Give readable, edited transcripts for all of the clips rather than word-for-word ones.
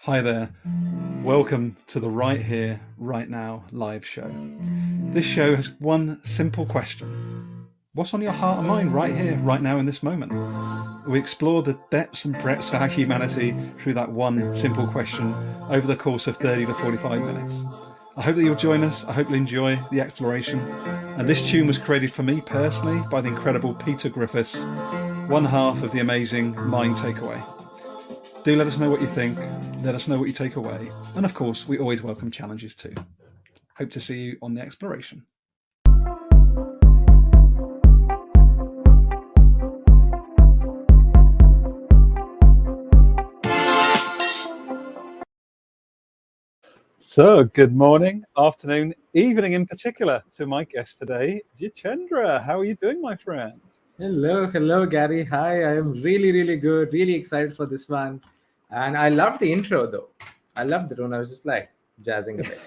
Hi there. Welcome to the Right Here, Right Now live show. This show has one simple question. What's on your heart and mind right here, right now in this moment? We explore the depths and breadths of our humanity through that one simple question over the course of 30 to 45 minutes. I hope that you'll join us. I hope you'll enjoy the exploration. And this tune was created for me personally by the incredible Peter Griffiths, one half of the amazing Mind Takeaway. Do let us know what you think. Let us know what you take away. And of course, we always welcome challenges too. Hope to see you on the exploration. So, good morning, afternoon, evening in particular to my guest today, Jeetendra. How are you doing, my friend? Hello, Gary. Hi, I am really good, really excited for this one. And I loved the intro, though. I loved the tone. I was just like jazzing a bit.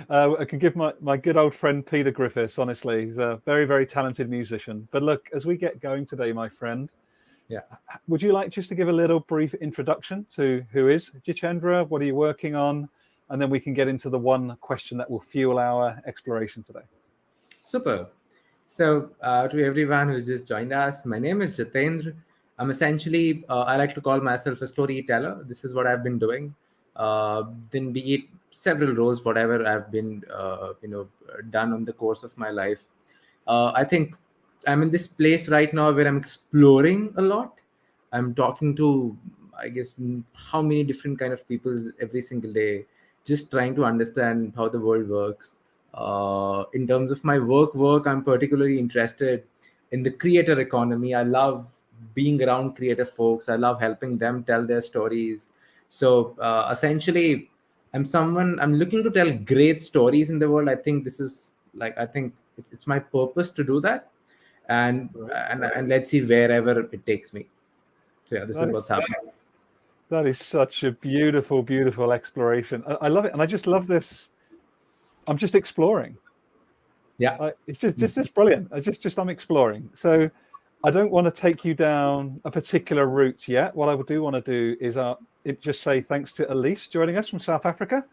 I can give my good old friend Peter Griffiths, honestly. He's a very talented musician. But look, as we get going today, my friend, Yeah. would you like just to give a little brief introduction to who is Jeetendra? What are you working on? And then we can get into the one question that will fuel our exploration today. Super. So, to everyone who's just joined us, my name is Jeetendra. I'm essentially, I like to call myself a storyteller. This is what I've been doing. Then be it several roles, whatever I've been, done on the course of my life. I think I'm in this place right now where I'm exploring a lot. I'm talking to, I guess, how many different kind of people every single day, just trying to understand how the world works. In terms of my work, I'm particularly interested in the creator economy. I love being around creative folks. I love helping them tell their stories. So essentially, I'm looking to tell great stories in the world. I think this is I think it's my purpose to do that, and let's see wherever it takes me. So yeah, this is what's happening. That is such a beautiful exploration. I love it, and I just love this. I'm just exploring. Yeah, It's just brilliant. I'm exploring. So I don't want to take you down a particular route yet. What I do want to do is just say thanks to Elise joining us from South Africa.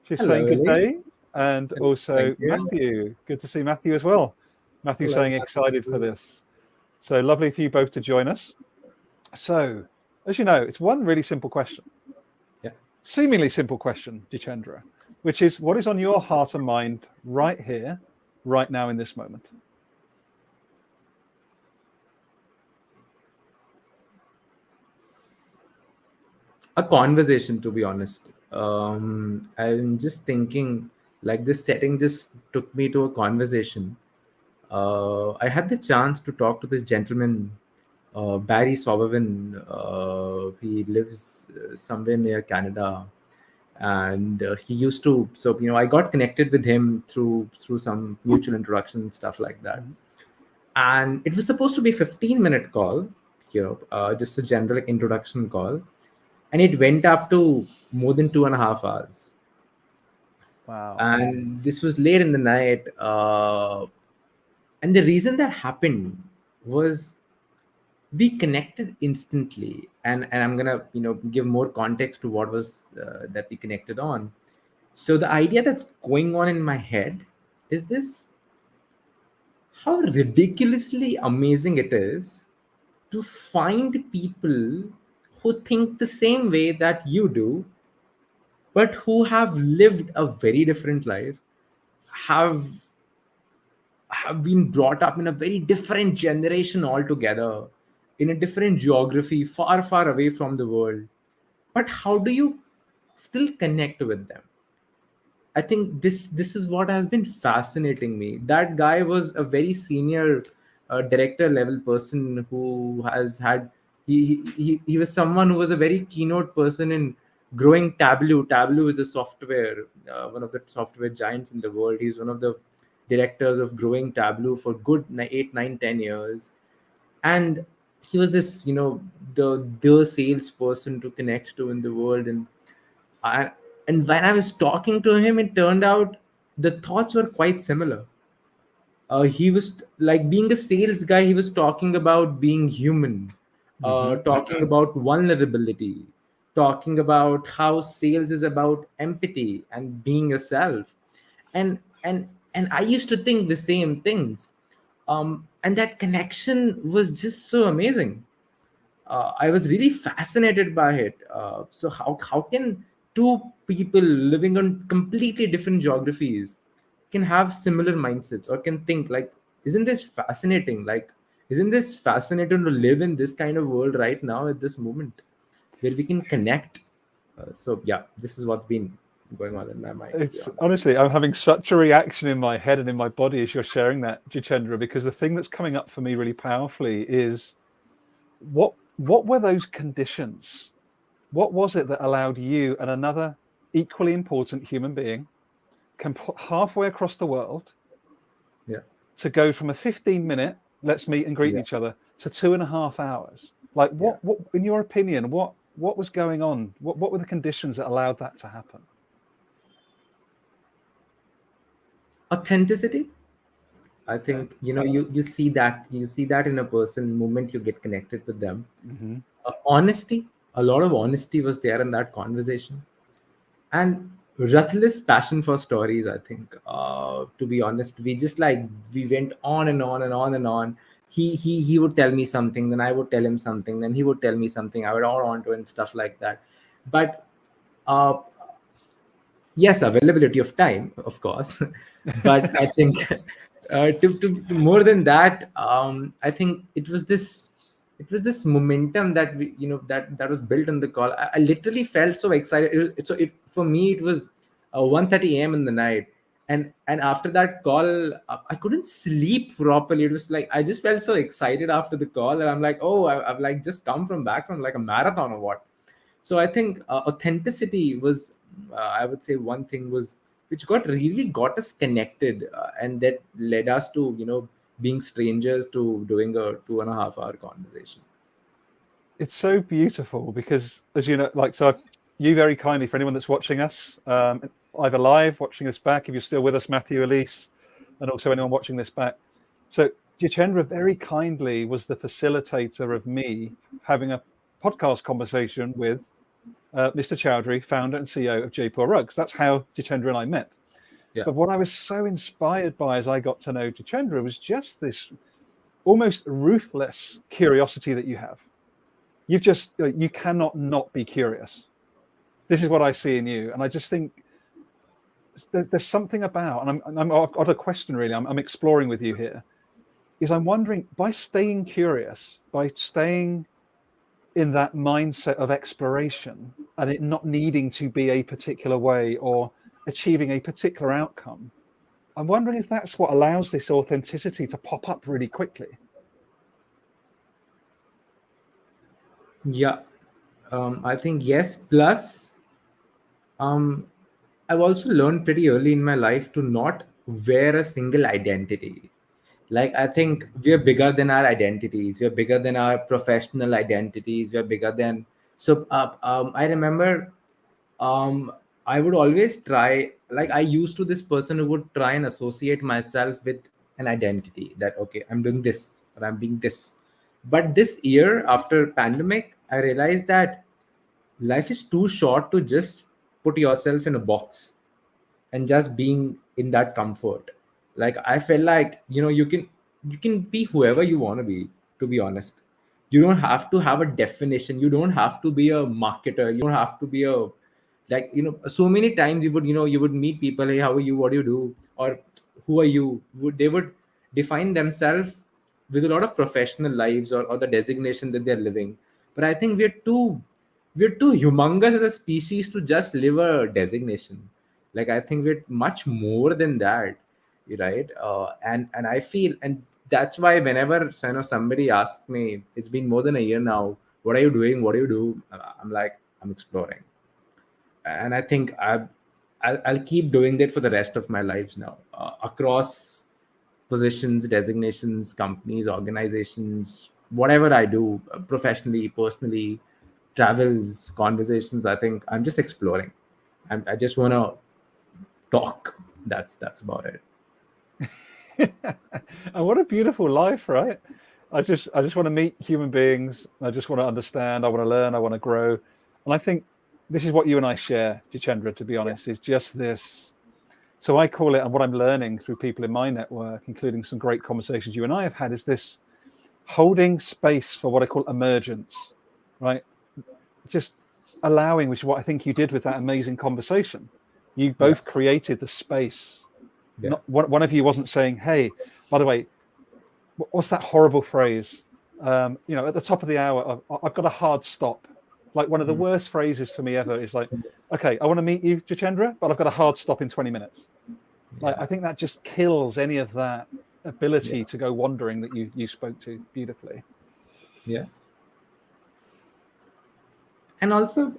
She's hello, saying good Ellie. day, and also Thank you. Matthew. Good to see Matthew as well. Matthew Hello. saying excited for this. So lovely for you both to join us. So, as you know, it's one really simple question. Yeah. Seemingly simple question, Jeetendra, which is what is on your heart and mind right here, right now in this moment? A conversation, to be honest. I'm just thinking like this setting just took me to a conversation. I had the chance to talk to this gentleman, Barry Sobervin. He lives somewhere near Canada, and he used to. So I got connected with him through some mutual introduction and stuff like that. And it was supposed to be a 15-minute call, just a general introduction call, and it went up to more than 2.5 hours. Wow. And this was late in the night. And the reason that happened was we connected instantly. And I'm gonna give more context to what was that we connected on. So the idea that's going on in my head is this: how ridiculously amazing it is to find people who think the same way that you do, but who have lived a very different life, have been brought up in a very different generation altogether, in a different geography, far away from the world. But how do you still connect with them? I think this is what has been fascinating me. That guy was a very senior director level person who has had he was someone who was a very keynote person in growing Tableau. Tableau is a software, one of the software giants in the world. He's one of the directors of growing Tableau for good 8, 9, 10 years, and he was this the salesperson to connect to in the world. I, and when I was talking to him, it turned out the thoughts were quite similar. He was like, being a sales guy, he was talking about being human, talking about vulnerability, talking about how sales is about empathy and being yourself. And I used to think the same things. And that connection was just so amazing. I was really fascinated by it. So how can two people living on completely different geographies can have similar mindsets, or can think like, isn't this fascinating? Like, isn't this fascinating to live in this kind of world right now at this moment where we can connect? So yeah, this is what's been going on in my mind, to be It's honest. honestly, I'm having such a reaction in my head and in my body as you're sharing that, Jitendra, because the thing that's coming up for me really powerfully is what were those conditions? What was it that allowed you and another equally important human being halfway across the world Yeah, to go from a 15-minute let's meet and greet yeah, each other to 2.5 hours? Like yeah. what in your opinion, what was going on? What were the conditions that allowed that to happen? Authenticity. I Okay. think, you see that in a person the moment you get connected with them. Mm-hmm. Honesty, a lot of honesty was there in that conversation, and ruthless passion for stories. I think, to be honest, we went on and on and on and on. He would tell me something, then I would tell him something, then he would tell me something, I would add on to it and stuff like that. But uh, yes, availability of time, of course. But I think, to more than that, I think it was this momentum that that was built on the call. I literally felt so excited. For me it was 1:30 a.m. in the night, and after that call, I couldn't sleep properly. It was like I just felt so excited after the call, and I'm like, oh, I've like just come from back from like a marathon or what. So I think authenticity was, I would say, one thing was which got us connected, and that led us to being strangers to doing a 2.5 hour conversation. It's so beautiful because, as you know, like, so you very kindly, for anyone that's watching us, either live, watching this back, if you're still with us, Matthew, Elise, and also anyone watching this back. So Jitendra very kindly was the facilitator of me having a podcast conversation with Mr. Choudhary, founder and CEO of Jaipur Rugs. That's how Jitendra and I met. Yeah, But what I was so inspired by as I got to know Jitendra was just this almost ruthless curiosity that you have. You cannot not be curious. This is what I see in you, and I just think there's something about, and I've got a question really. I'm exploring with you here. Is I'm wondering, by staying curious, by staying in that mindset of exploration, and it not needing to be a particular way or achieving a particular outcome, I'm wondering if that's what allows this authenticity to pop up really quickly. yeah. I think yes. Plus, um, I've also learned pretty early in my life to not wear a single identity. Like, I think we are bigger than our identities. We are bigger than our professional identities. We are bigger than. So, I remember, um, I would always try. Like, I used to this person who would try and associate myself with an identity that, okay, I'm doing this or I'm being this. But this year after pandemic, I realized that life is too short to just put yourself in a box and just being in that comfort. Like, I felt like, you can be whoever you want to be, to be honest. You don't have to have a definition. You don't have to be a marketer. You don't have to be a, like, so many times you would meet people, hey, how are you, what do you do, or who are you, they would define themselves with a lot of professional lives, or the designation that they're living. But I think we're too humongous as a species to just live a designation. Like, I think we're much more than that, right? And I feel, and that's why whenever somebody asks me, it's been more than a year now, what are you doing, what do you do, I'm like, I'm exploring. And I think I'll keep doing that for the rest of my lives now, across positions, designations, companies, organizations, whatever I do, professionally, personally, travels, conversations. I think I'm just exploring. I just want to talk. That's about it. And what a beautiful life, right? I just want to meet human beings. I just want to understand. I want to learn. I want to grow. And I think this is what you and I share, Jeetendra, to be honest, is just this. So I call it, and what I'm learning through people in my network, including some great conversations you and I have had, is this holding space for what I call emergence, right? Just allowing, which is what I think you did with that amazing conversation. You Yeah. both created the space. Yeah. Not one of you wasn't saying, "Hey, by the way, what's that horrible phrase? At the top of the hour, I've got a hard stop." Like one of the worst phrases for me ever is like, "Okay, I want to meet you, Jeetendra, but I've got a hard stop in 20 minutes." Like Yeah. I think that just kills any of that ability Yeah. to go wandering that you spoke to beautifully. Yeah. And also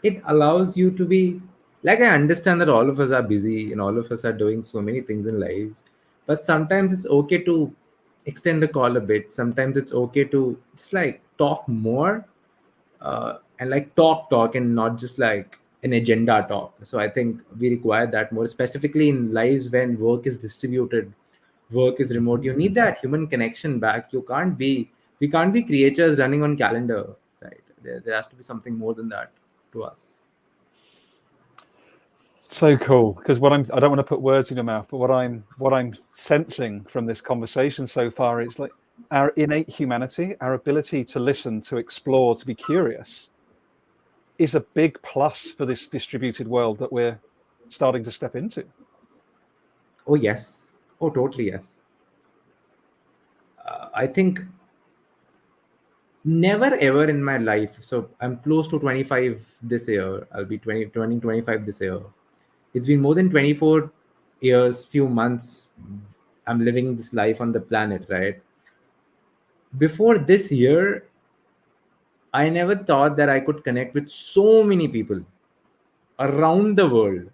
it allows you to be, like, I understand that all of us are busy and all of us are doing so many things in lives, but sometimes it's okay to extend the call a bit. Sometimes it's okay to just like talk more, and like talk and not just like an agenda talk. So I think we require that more, specifically in lives when work is distributed, work is remote. You need that human connection back. We can't be creatures running on calendar, right? There has to be something more than that to us. So cool, because I don't want to put words in your mouth, but what I'm sensing from this conversation so far is like our innate humanity, our ability to listen, to explore, to be curious is a big plus for this distributed world that we're starting to step into. Oh yes. Oh, totally yes. I think never ever in my life. So I'm close to 25 this year. I'll be 25 this year. It's been more than 24 years, few months. I'm living this life on the planet, right? Before this year, I never thought that I could connect with so many people around the world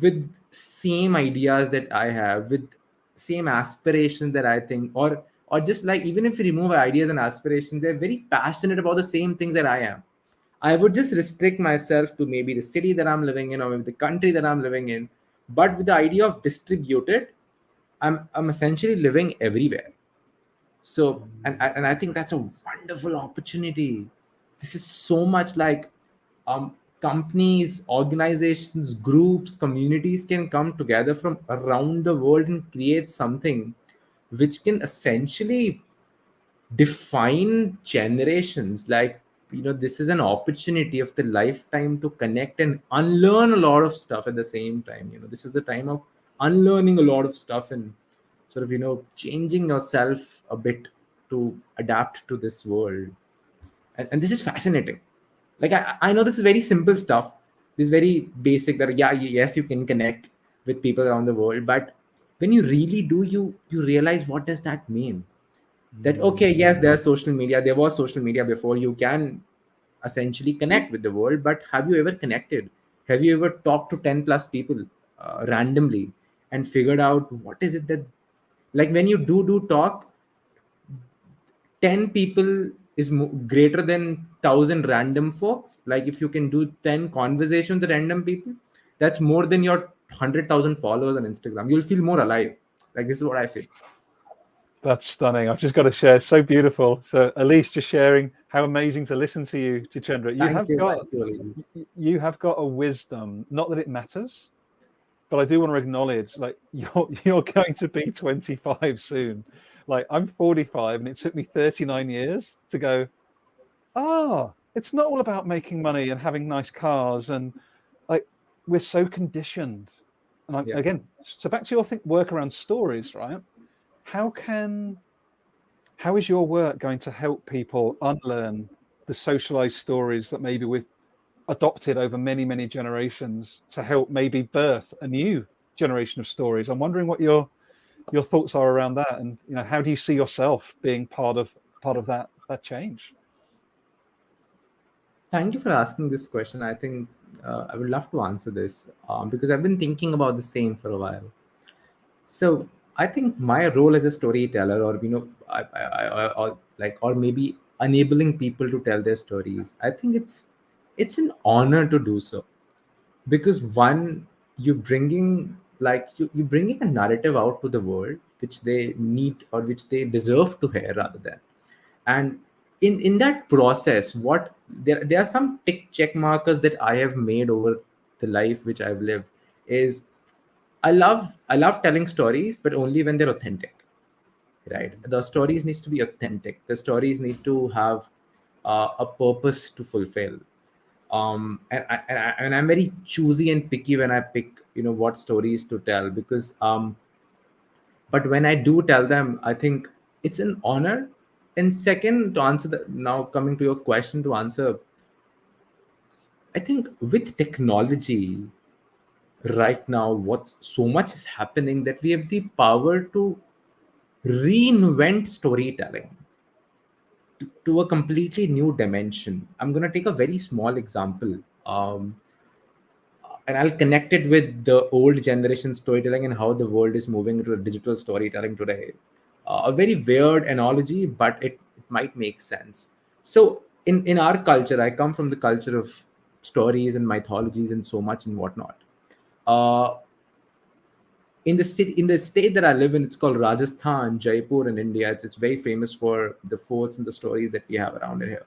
with same ideas that I have, with same aspirations that I think, or just like, even if you remove ideas and aspirations, they're very passionate about the same things that I am. I would just restrict myself to maybe the city that I'm living in or maybe the country that I'm living in. But with the idea of distributed, I'm essentially living everywhere. So, and I think that's a wonderful opportunity. This is so much like, companies, organizations, groups, communities can come together from around the world and create something which can essentially define generations. Like, this is an opportunity of the lifetime to connect and unlearn a lot of stuff at the same time. This is the time of unlearning a lot of stuff and sort of changing yourself a bit to adapt to this world. And this is fascinating. Like, I know this is very simple stuff. This is very basic, that yeah, yes, you can connect with people around the world, but when you really do, you realize, what does that mean? That okay, yes, there's social media, there was social media before, you can essentially connect with the world, but have you ever connected? Have you ever talked to 10 plus people randomly and figured out what is it that, like, when you do talk, 10 people is greater than 1,000 random folks. Like, if you can do 10 conversations with random people, that's more than your 100,000 followers on Instagram. You'll feel more alive. Like, this is what I feel. That's stunning. I've just got to share. So beautiful. So Elise, just sharing how amazing to listen to you, Jeetendra. Thank you, Elise. You have got a wisdom. Not that it matters, but I do want to acknowledge, like, you're going to be 25 soon. Like, I'm 45, and it took me 39 years to go, it's not all about making money and having nice cars, and like, we're so conditioned. And Yeah. again, so back to your work around stories, right? How is your work going to help people unlearn the socialized stories that maybe we've adopted over many, many generations to help maybe birth a new generation of stories? I'm wondering what your thoughts are around that, and how do you see yourself being part of that change? Thank you for asking this question. I think I would love to answer this, because I've been thinking about the same for a while. So I think my role as a storyteller, or or like, or maybe enabling people to tell their stories, I think it's an honor to do so, because one, you bringing a narrative out to the world which they need or which they deserve to hear, rather than. And in that process, what there are some tick check markers that I have made over the life which I've lived. Is I love telling stories, but only when they're authentic, right? The stories needs to be authentic. The stories need to have a purpose to fulfill. And I'm very choosy and picky when I pick, what stories to tell, because but when I do tell them, I think it's an honor. And second, to answer the now coming to your question, to answer, I think with technology right now, what so much is happening, that we have the power to reinvent storytelling to a completely new dimension. I'm going to take a very small example. And I'll connect it with the old generation storytelling and how the world is moving into digital storytelling today. A very weird analogy, but it might make sense. So, in our culture, I come from the culture of stories and mythologies and so much and whatnot. Uh, in the state that I live in, it's called Rajasthan, Jaipur, in India. It's very famous for the forts and the stories that we have around here.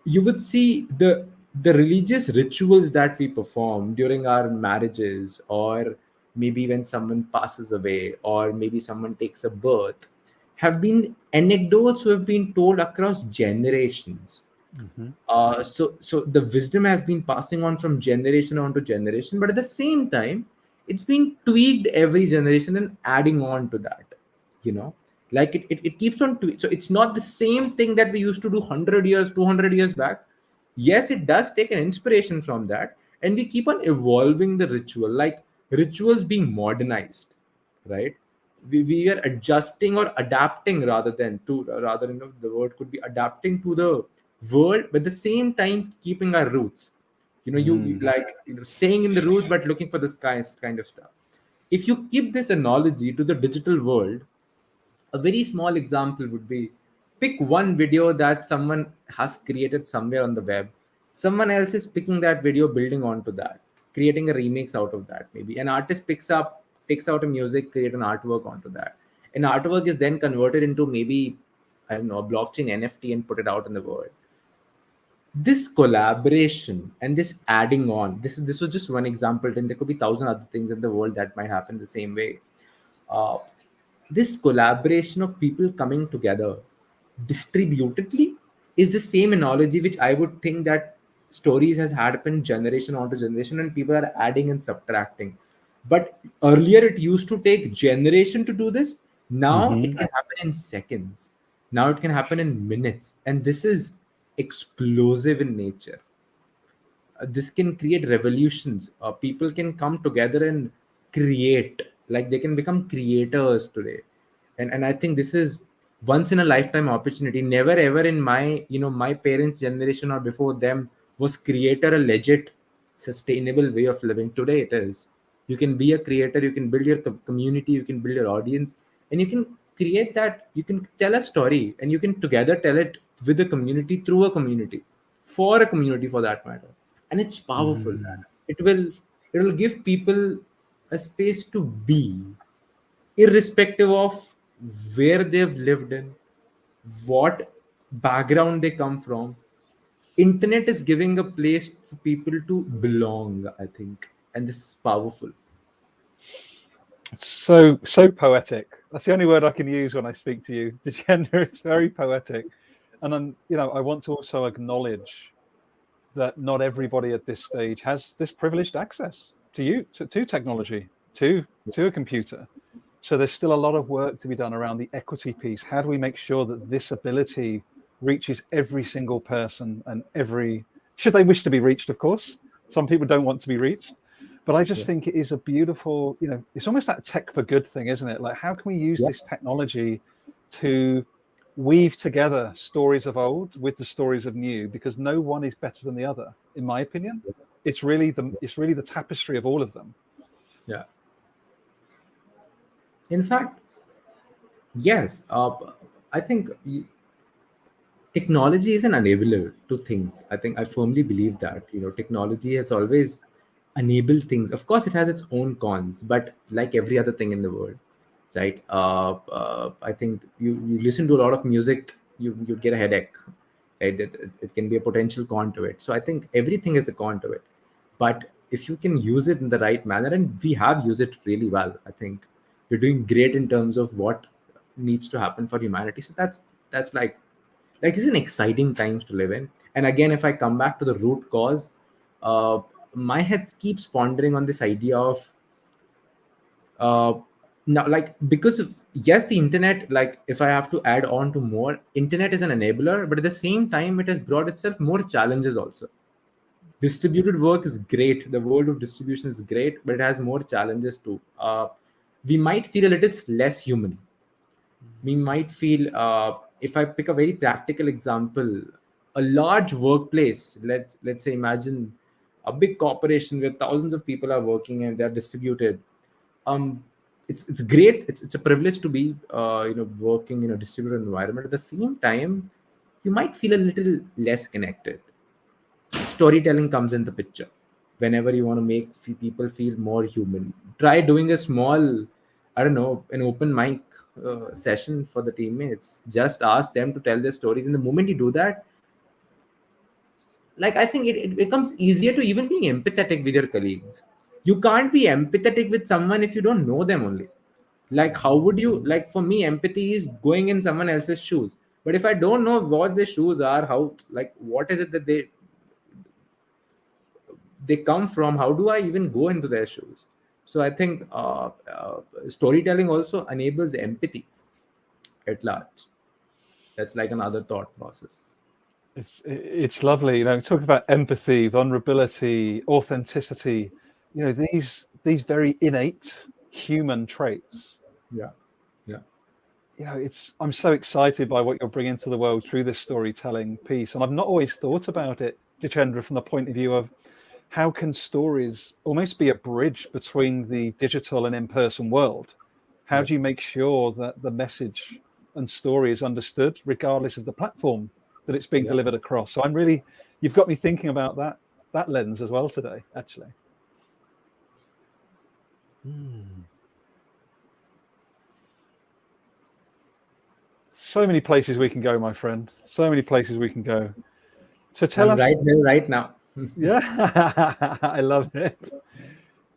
You would see the religious rituals that we perform during our marriages, or maybe when someone passes away, or maybe someone takes a birth, have been anecdotes who have been told across generations. Mm-hmm. So the wisdom has been passing on from generation on to generation, but at the same time, it's been tweaked every generation and adding on to that. You know, like it keeps on tweak. So it's not the same thing that we used to do 100 years, 200 years back. Yes, it does take an inspiration from that, and we keep on evolving the ritual, like rituals being modernized, right? We are adjusting or adapting, rather, the word could be adapting to the world, but at the same time keeping our roots. You Mm. like, staying in the roots but looking for this kind of stuff. If you keep this analogy to the digital world, a very small example would be, pick one video that someone has created somewhere on the web. Someone else is picking that video, building onto that, creating a remix out of that. Maybe an artist takes out a music, create an artwork onto that. An artwork is then converted into, maybe, I don't know, a blockchain NFT, and put it out in the world. This collaboration and this adding on, this was just one example, and there could be thousand other things in the world that might happen the same way. uh, this collaboration of people coming together distributedly is the same analogy which I would think that stories has happened generation onto generation, and people are adding and subtracting. But earlier it used to take generation to do this. Now it Mm-hmm. can happen in seconds. Now it can happen in minutes, and this is explosive in nature. This can create revolutions. People can come together and create, like they can become creators today. And I think this is once in a lifetime opportunity. Never ever in my parents generation or before them was creator a legit sustainable way of living. Today it is. You can be a creator, you can build your community, you can build your audience, and you can create that. You can tell a story, and you can together tell it with a community, through a community, for a community, for that matter. And it's powerful. Mm. It will give people a space to be, irrespective of where they've lived in, what background they come from. Internet is giving a place for people to belong, I think, and this is powerful. It's so poetic. That's the only word I can use when I speak to you, Jitendra. It's very poetic, and then I want to also acknowledge that not everybody at this stage has this privileged access to technology, to a computer. So there's still a lot of work to be done around the equity piece. How do we make sure that this ability reaches every single person, and should they wish to be reached, of course. Some people don't want to be reached. But I just Yeah. think it is a beautiful, it's almost that tech for good thing, isn't it? Like, how can we use Yeah. this technology to weave together stories of old with the stories of new? Because no one is better than the other, in my opinion. It's really the tapestry of all of them. Yeah. In fact, yes. I think technology is an enabler to things. I think I firmly believe that technology has always enabled things. Of course it has its own cons, but like every other thing in the world, right? I think you listen to a lot of music you'd get a headache, right? It can be a potential con to it. So I think everything is a con to it, but if you can use it in the right manner, and we have used it really well, I think we're doing great in terms of what needs to happen for humanity. So that's like this is an exciting times to live in. And again, if I come back to the root cause, uh, my head keeps pondering on this idea of uh, now, like, because of, yes, the internet, like if I have to add on to more, internet is an enabler, but at the same time it has brought itself more challenges also. Distributed work is great, the world of distribution is great, but it has more challenges too. We might feel a little less human. We might feel, if I pick a very practical example, a large workplace, let's say, imagine a big corporation where thousands of people are working and they're distributed. um it's great, it's a privilege to be working in a distributed environment. At the same time, you might feel a little less connected. Storytelling comes in the picture. Whenever you want to make people feel more human, try doing a small, I don't know, an open mic session for the teammates. Just ask them to tell their stories, and the moment you do that, like, I think it becomes easier to even be empathetic with your colleagues. You can't be empathetic with someone if you don't know them only. Like, how would you, like, for me, empathy is going in someone else's shoes. But if I don't know what their shoes are, how, like, what is it that they come from, how do I even go into their shoes? So I think storytelling also enables empathy at large. That's like another thought process. It's lovely, talking about empathy, vulnerability, authenticity. These very innate human traits. Yeah, yeah, I'm so excited by what you're bringing to the world through this storytelling piece, and I've not always thought about it, Jeetendra, from the point of view of how can stories almost be a bridge between the digital and in-person world? How yeah, do you make sure that the message and story is understood regardless of the platform that it's being yeah. delivered across? So you've got me thinking about that lens as well today, actually. So many places we can go, my friend. So many places we can go. So tell I'm us. right here, right now. Yeah, I love it.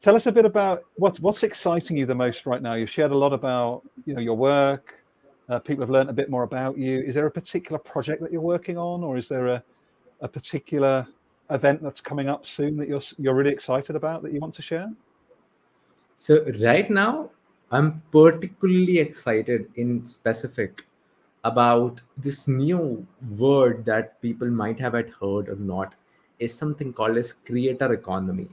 Tell us a bit about what's exciting you the most right now. You've shared a lot about your work. People have learned a bit more about you. Is there a particular project that you're working on, or is there a particular event that's coming up soon that you're really excited about that you want to share? So right now, I'm particularly excited in specific about this new word that people might have had heard or not, is something called as creator economy.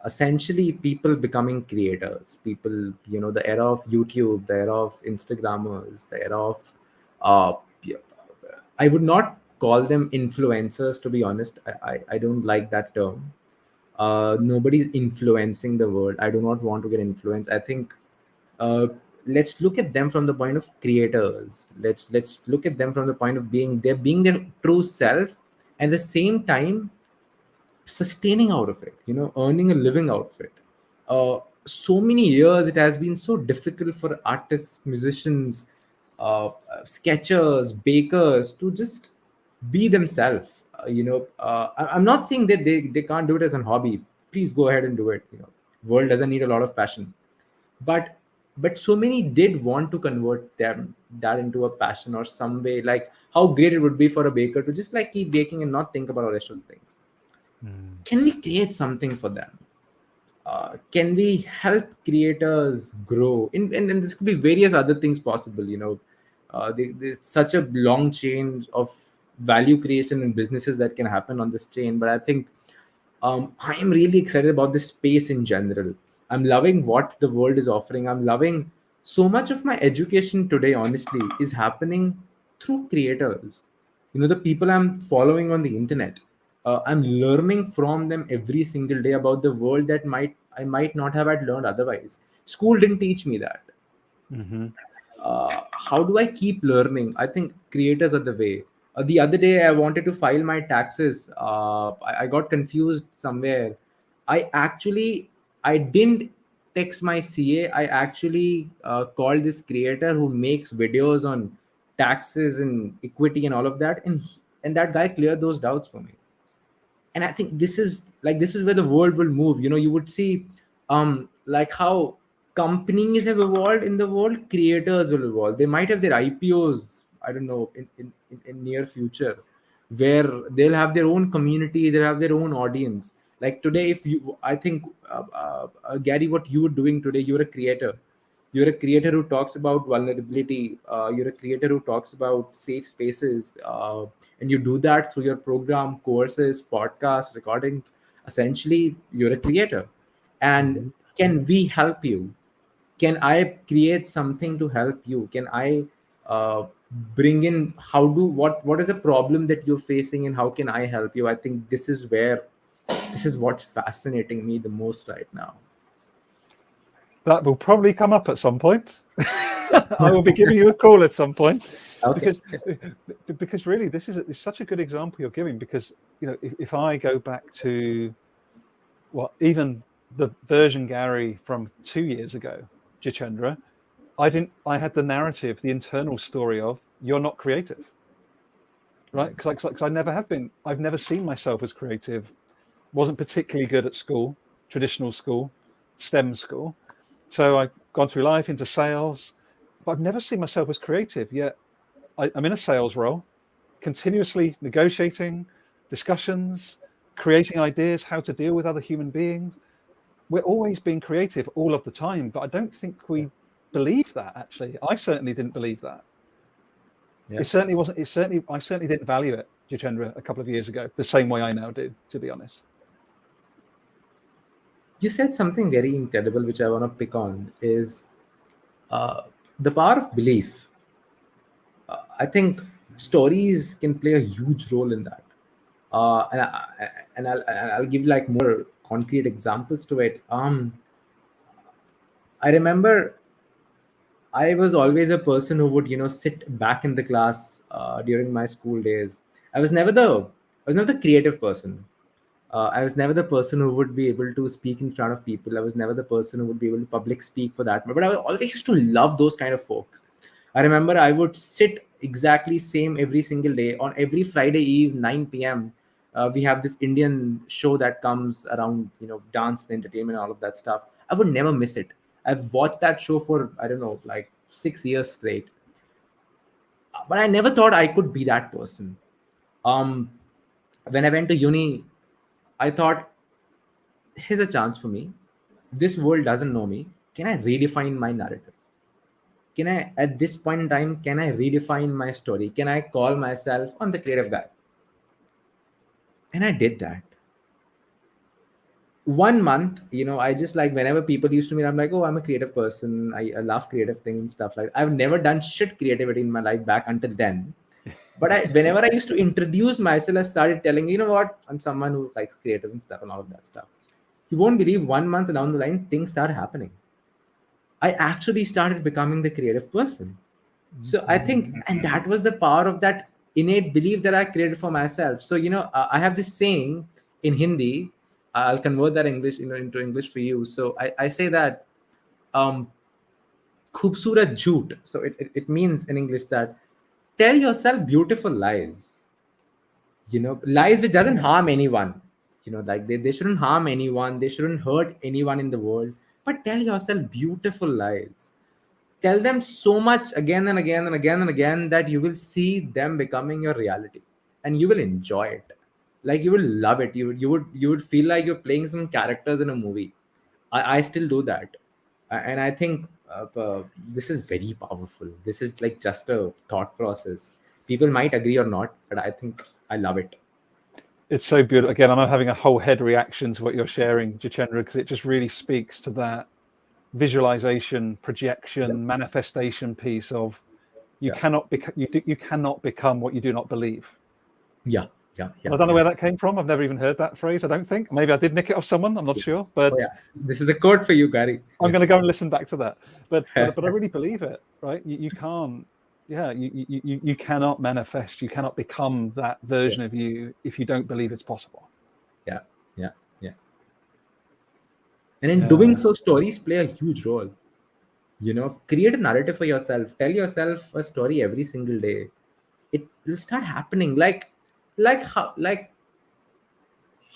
Essentially, people becoming creators, people, the era of YouTube, the era of Instagrammers, the era of uh, I would not call them influencers, to be honest. I don't like that term. Nobody's influencing the world. I do not want to get influenced. I think uh, let's look at them from the point of creators. Let's look at them from the point of being their true self, and at the same time sustaining out of it, earning a living out of it. So many years it has been so difficult for artists, musicians, sketchers, bakers to just be themselves. I'm not saying that they can't do it as a hobby. Please go ahead and do it. World doesn't need a lot of passion, but so many did want to convert them that into a passion or some way. Like, how great it would be for a baker to just like keep baking and not think about the rest of the things. Can we create something for them? Can we help creators grow and this could be various other things possible. There's such a long chain of value creation and businesses that can happen on this chain, but I think I am really excited about this space in general. I'm loving what the world is offering. I'm loving so much of my education today, honestly, is happening through creators. The people I'm following on the internet. I'm learning from them every single day about the world that I might not have had learned otherwise. School didn't teach me that. Mm-hmm. How do I keep learning? I think creators are the way. The other day, I wanted to file my taxes. I got confused somewhere. I didn't text my CA. I actually called this creator who makes videos on taxes and equity and all of that, and that guy cleared those doubts for me. And I think this is where the world will move. You would see like how companies have evolved in the world, creators will evolve. They might have their IPOs, I don't know, in near future, where they'll have their own community, they'll have their own audience. Like today, if you I think Gary, what you were doing today, you're a creator who talks about vulnerability. You're a creator who talks about safe spaces, and you do that through your program, courses, podcasts, recordings. Essentially, you're a creator. And can we help you? Can I create something to help you? Can I uh, bring in what is the problem that you're facing, and how can I help you? I think this is what's fascinating me the most right now. That will probably come up at some point. I will be giving you a call at some point, Okay. because really this is such a good example you're giving. Because if I go back to even the version Gary from 2 years ago, Jitendra, I had the narrative, the internal story of you're not creative, right? Because I never have been. I've never seen myself as creative. Wasn't particularly good at school, traditional school, STEM school. So I've gone through life into sales, but I've never seen myself as creative. Yet I'm in a sales role, continuously negotiating, discussions, creating ideas, how to deal with other human beings. We're always being creative all of the time, but I don't think we believe that. Actually, I certainly didn't believe that. Yeah. It certainly wasn't. I certainly didn't value it, Jitendra, a couple of years ago, the same way I now do, to be honest. You said something very incredible, which I want to pick on, is uh, the power of belief. I think stories can play a huge role in that. I'll give like more concrete examples to it. I remember I was always a person who would, sit back in the class during my school days. I was never the creative person. I was never the person who would be able to speak in front of people. I was never the person who would be able to public speak for that. But I always used to love those kind of folks. I remember I would sit exactly same every single day on every Friday eve, 9 p.m. We have this Indian show that comes around, dance, entertainment, all of that stuff. I would never miss it. I've watched that show for, I don't know, like 6 years straight. But I never thought I could be that person. Um, when I went to uni, I thought, here's a chance for me. This world doesn't know me. Can I redefine my narrative? Can I, at this point in time, can I redefine my story? Can I call myself, I'm the creative guy? And I did that. 1 month, I just like, whenever people used to meet, I'm like, oh, I'm a creative person. I love creative things and stuff like that. I've never done shit creativity in my life back until then. But whenever I used to introduce myself, I started telling, you know what, I'm someone who likes creative and stuff and all of that stuff. You won't believe, 1 month down the line, things start happening. I actually started becoming the creative person. So I think, and that was the power of that innate belief that I created for myself. So, I have this saying in Hindi. I'll convert that English, into English for you. So I say that, um, khubsurat jhoot. So it means in English that tell yourself beautiful lies. Lies which doesn't harm anyone. Like they shouldn't harm anyone. They shouldn't hurt anyone in the world. But tell yourself beautiful lies. Tell them so much again and again and again and again that you will see them becoming your reality, and you will enjoy it. Like you will love it. You would feel like you're playing some characters in a movie. I still do that. And I think this is very powerful. This is like just a thought process. People might agree or not, but I think I love it. It's so beautiful. Again, I'm having a whole head reaction to what you're sharing, Jitendra, because it just really speaks to that visualization, Yeah, projection, manifestation piece of you yeah, cannot you cannot become what you do not believe. yeah, yeah, And yeah, I don't know yeah. where that came from. I've never even heard that phrase. I don't think. Maybe I did nick it off someone. I'm not sure, Oh but yeah, this is a quote for you, Gary. I'm going to go and listen back to that. But I really believe it. Right? You can't. Yeah, you cannot manifest. You cannot become that Yeah, version of you if you don't believe it's possible. yeah, yeah, yeah. And in doing Yeah. so, stories play a huge role. Create a narrative for yourself, tell yourself a story every single day. It will start happening.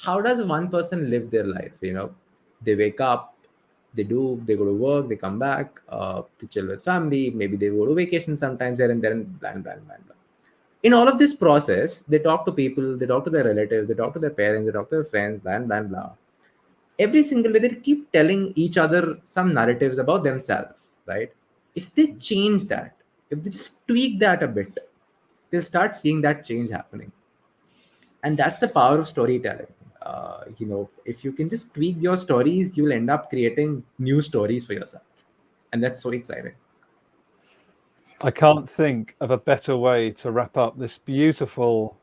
How does one person live their life? They wake up, they go to work, they come back, to chill with family, maybe they go to vacation sometimes here and there, and blah blah blah blah. In all of this process, they talk to people, they talk to their relatives, they talk to their parents, they talk to their friends, blah blah blah. Every single day, they keep telling each other some narratives about themselves, right? If they change that, if they just tweak that a bit, they'll start seeing that change happening. And that's the power of storytelling. If you can just tweak your stories, you'll end up creating new stories for yourself, and that's so exciting. I can't think of a better way to wrap up this beautiful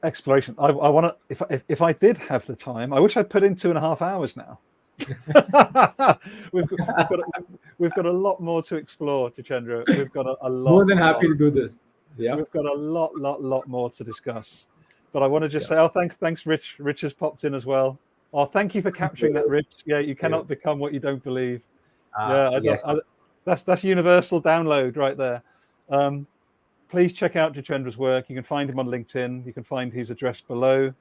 exploration. I want to, if I did have the time, I wish I'd put in 2.5 hours now. we've got a lot more to explore, Jeetendra. We've got a lot. More than happy to do this. Yeah, we've got a lot more to discuss. But I want to just say, thanks, Rich. Rich has popped in as well. Oh, thank you for capturing that, Rich. Yeah, you cannot become what you don't believe. yes. That's universal download right there. Please check out Jeetendra's work. You can find him on LinkedIn. You can find his address below.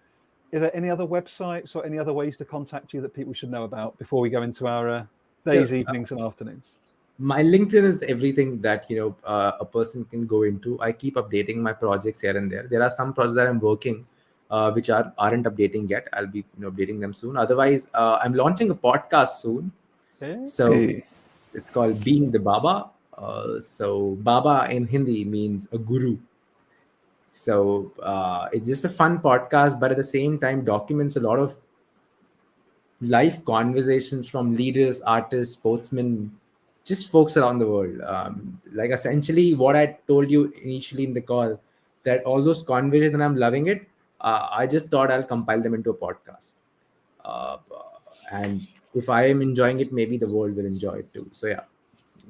Are there any other websites or any other ways to contact you that people should know about before we go into our days, evenings, and afternoons? My LinkedIn is everything that a person can go into. I keep updating my projects here and there. There are some projects that I'm working, which aren't updating yet. I'll be updating them soon. Otherwise, I'm launching a podcast soon. Hey. So it's called Being the Baba. So Baba in Hindi means a guru. So it's just a fun podcast, but at the same time documents a lot of live conversations from leaders, artists, sportsmen, just folks around the world. Like essentially what I told you initially in the call, that all those conversations, and I'm loving it. I just thought I'll compile them into a podcast. Uh, and if I am enjoying it, maybe the world will enjoy it too. So yeah,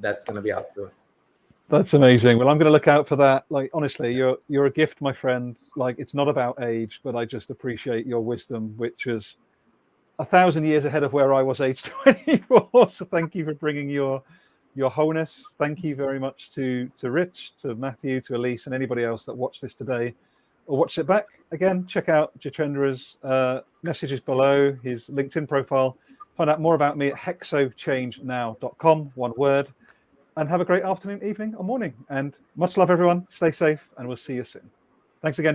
that's going to be out soon. That's amazing. Well, I'm going to look out for that. Like, honestly, you're a gift, my friend. Like, it's not about age, but I just appreciate your wisdom, which is 1,000 years ahead of where I was age 24. So thank you for bringing your wholeness. Thank you very much to Rich, to Matthew, to Elise, and anybody else that watched this today or watched it back. Again, check out Jeetendra's messages below, his LinkedIn profile. Find out more about me at hexochange.now.com, one word. And have a great afternoon, evening, or morning. And much love, everyone. Stay safe, and we'll see you soon. Thanks again.